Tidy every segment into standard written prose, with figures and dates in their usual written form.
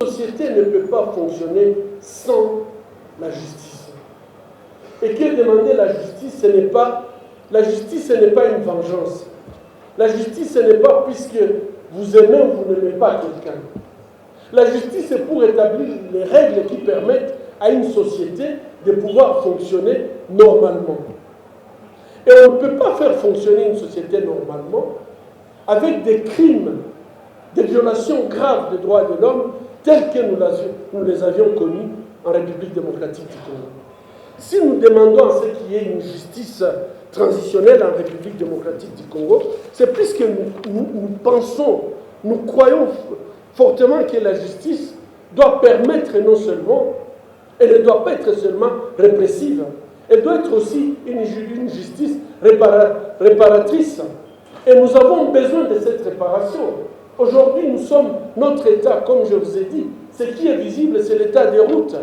Une société ne peut pas fonctionner sans la justice. Et que demander la justice, ce n'est pas une vengeance. La justice, ce n'est pas puisque vous aimez ou vous n'aimez pas quelqu'un. La justice, c'est pour établir les règles qui permettent à une société de pouvoir fonctionner normalement. Et on ne peut pas faire fonctionner une société normalement avec des crimes, des violations graves des droits de l'homme tels que nous les avions connus en République démocratique du Congo. Si nous demandons à ce qu'il y ait une justice transitionnelle en République démocratique du Congo, c'est puisque nous croyons fortement que la justice doit permettre non seulement, elle ne doit pas être seulement répressive, elle doit être aussi une justice réparatrice. Et nous avons besoin de cette réparation. Aujourd'hui, notre État, comme je vous ai dit, ce qui est visible, c'est l'état des routes.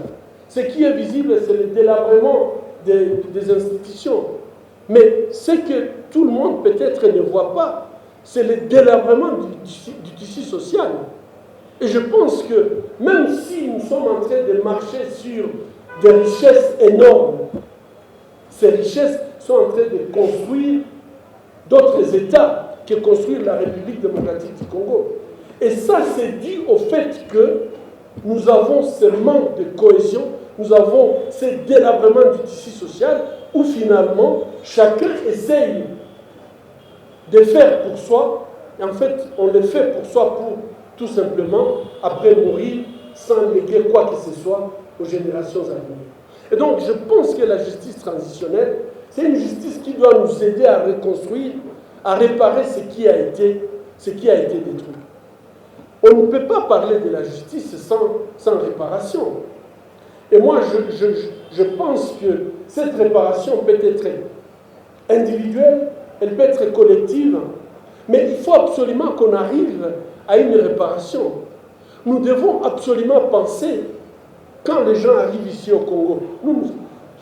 Ce qui est visible, c'est le délabrement des institutions. Mais ce que tout le monde peut-être ne voit pas, c'est le délabrement du tissu social. Et je pense que même si nous sommes en train de marcher sur des richesses énormes, ces richesses sont en train de construire d'autres États que construire la République démocratique du Congo. Et ça, c'est dû au fait que nous avons ce manque de cohésion, nous avons ce délabrement du tissu social où finalement chacun essaye de faire pour soi, et en fait on le fait pour soi pour tout simplement après mourir sans léguer quoi que ce soit aux générations à venir. Et donc je pense que la justice transitionnelle, c'est une justice qui doit nous aider à reconstruire, à réparer ce qui a été détruit. On ne peut pas parler de la justice sans réparation. Et moi, je pense que cette réparation peut être individuelle, elle peut être collective, mais il faut absolument qu'on arrive à une réparation. Nous devons absolument penser, quand les gens arrivent ici au Congo,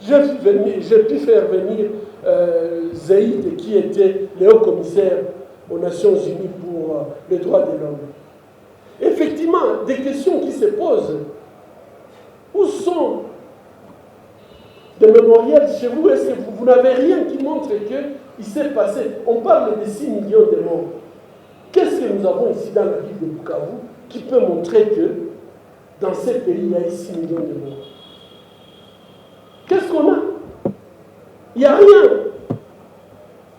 j'ai pu faire venir Zaïd, qui était le haut-commissaire aux Nations Unies pour les droits de l'homme. Effectivement, des questions qui se posent. Où sont des mémorials chez vous? Est-ce que vous n'avez rien qui montre qu'il s'est passé? On parle de 6 millions de morts. Qu'est-ce que nous avons ici dans la ville de Bukavu qui peut montrer que dans ces pays, il y a 6 millions de morts? Qu'est-ce qu'on a? Il n'y a rien.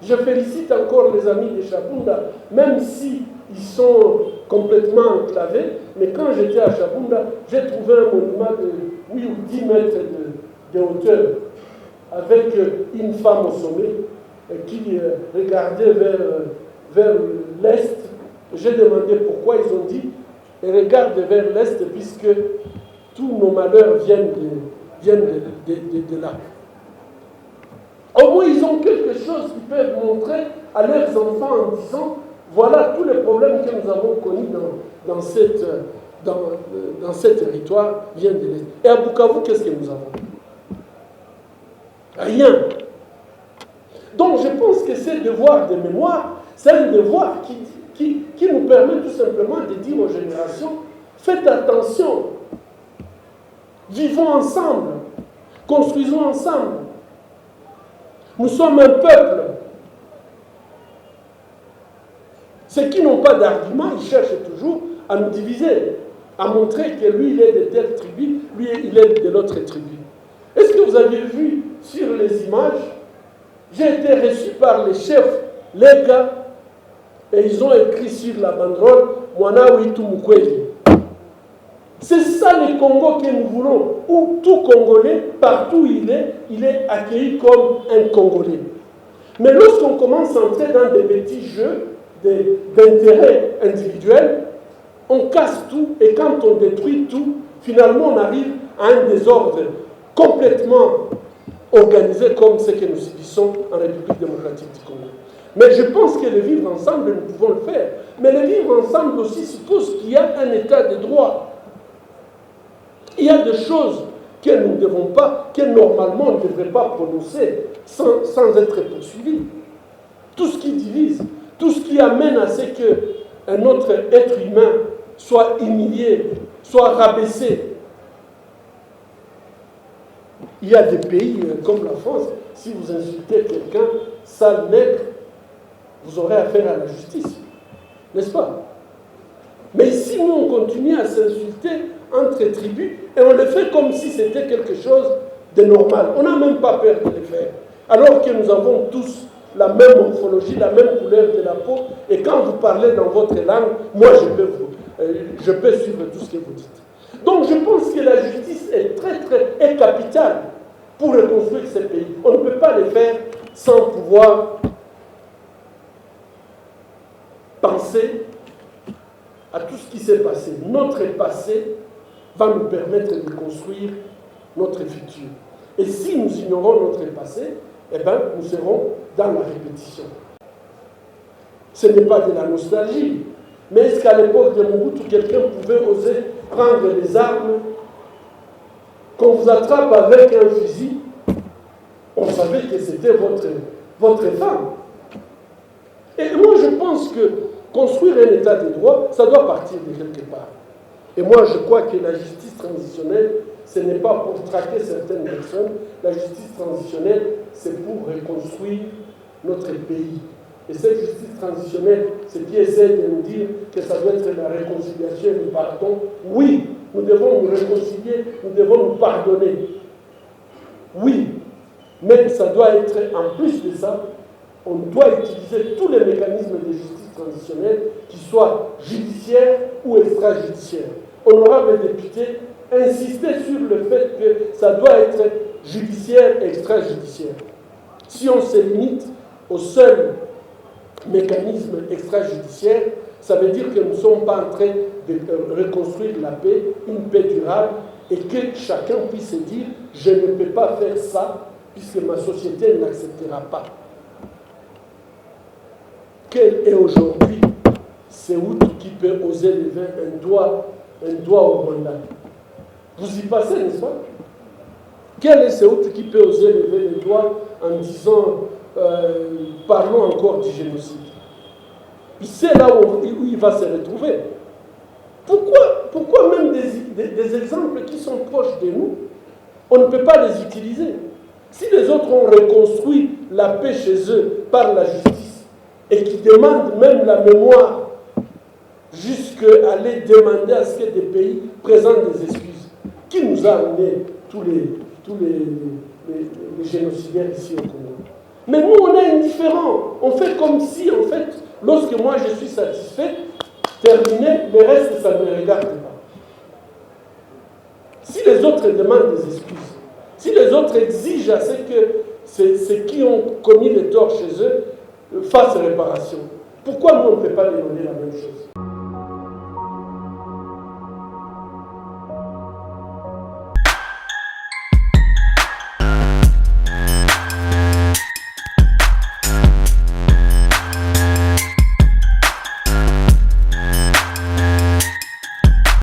Je félicite encore les amis de Chabunda, même si ils sont complètement enclavés, mais quand j'étais à Chabunda, j'ai trouvé un monument de 8 ou 10 mètres de hauteur, avec une femme au sommet qui regardait vers l'est. J'ai demandé pourquoi, ils ont dit « regarde vers l'est puisque tous nos malheurs viennent de là ». Au moins, ils ont quelque chose qu'ils peuvent montrer à leurs enfants en disant « voilà tous les problèmes que nous avons connus dans ce territoire viennent de l'Est ». Et à Bukavu, qu'est-ce que nous avons? Rien. Donc je pense que ce devoir de mémoire, c'est un devoir qui nous permet tout simplement de dire aux générations, faites attention, vivons ensemble, construisons ensemble. Nous sommes un peuple. Ceux qui n'ont pas d'argument, ils cherchent toujours à nous diviser, à montrer que lui, il est de telle tribu, lui, il est de l'autre tribu. Est-ce que vous avez vu sur les images, j'ai été reçu par les chefs, les gars, et ils ont écrit sur la banderole « Mwana Witu Mukweli ». C'est ça le Congo que nous voulons, où tout Congolais, partout où il est accueilli comme un Congolais. Mais lorsqu'on commence à entrer dans des petits jeux d'intérêt individuel, on casse tout, et quand on détruit tout, finalement on arrive à un désordre complètement organisé comme ce que nous subissons en République démocratique du Congo. Mais je pense que le vivre ensemble, nous pouvons le faire. Mais le vivre ensemble aussi suppose qu'il y a un état de droit. Il y a des choses que nous ne devons pas, que normalement on ne devrait pas prononcer sans être poursuivi. Tout ce qui divise, tout ce qui amène à ce qu'un autre être humain soit humilié, soit rabaissé. Il y a des pays comme la France, si vous insultez quelqu'un, sale nègre, vous aurez affaire à la justice. N'est-ce pas? Mais si nous, on continue à s'insulter entre tribus, et on le fait comme si c'était quelque chose de normal, on n'a même pas peur de le faire. Alors que nous avons tous la même morphologie, la même couleur de la peau, et quand vous parlez dans votre langue, moi je peux suivre tout ce que vous dites. Donc je pense que la justice est capitale pour reconstruire ces pays. On ne peut pas le faire sans pouvoir penser à tout ce qui s'est passé. Notre passé va nous permettre de construire notre futur. Et si nous ignorons notre passé, eh bien, nous serons dans la répétition. Ce n'est pas de la nostalgie. Mais est-ce qu'à l'époque de Mobutu, quelqu'un pouvait oser prendre les armes? Qu'on vous attrape avec un fusil, on savait que c'était votre femme. Et moi, je pense que construire un état de droit, ça doit partir de quelque part. Et moi, je crois que la justice transitionnelle, ce n'est pas pour traquer certaines personnes. La justice transitionnelle, c'est pour reconstruire notre pays. Et cette justice transitionnelle, c'est qui essaie de nous dire que ça doit être la réconciliation et le pardon. Oui, nous devons nous réconcilier, nous devons nous pardonner. Oui, mais ça doit être, en plus de ça, on doit utiliser tous les mécanismes de justice transitionnelle, qui soient judiciaires ou extrajudiciaires. Honorables députés, insistez sur le fait que ça doit être judiciaire et extrajudiciaire. Si on se limite au seul mécanisme extrajudiciaire, ça veut dire que nous ne sommes pas en train de reconstruire la paix, une paix durable, et que chacun puisse se dire « je ne peux pas faire ça, puisque ma société ne l'acceptera pas ». Quel est aujourd'hui Séoutou qui peut oser lever un doigt au Rwanda? Vous y passez, n'est-ce pas? Quel est Séoutou qui peut oser lever le doigt en disant parlons encore du génocide? Il sait là où il va se retrouver. Pourquoi même des exemples qui sont proches de nous, on ne peut pas les utiliser? Si les autres ont reconstruit la paix chez eux par la justice et qui demandent même la mémoire jusqu'à aller demander à ce que des pays présentent des excuses, qui nous a amené tous les génocidaires ici au Congo? Mais nous, on est indifférents. On fait comme si, en fait, lorsque moi je suis satisfait, terminé, le reste, ça ne me regarde pas. Si les autres demandent des excuses, si les autres exigent à ce que ceux qui ont commis les torts chez eux fassent réparation, pourquoi nous, on ne peut pas demander la même chose?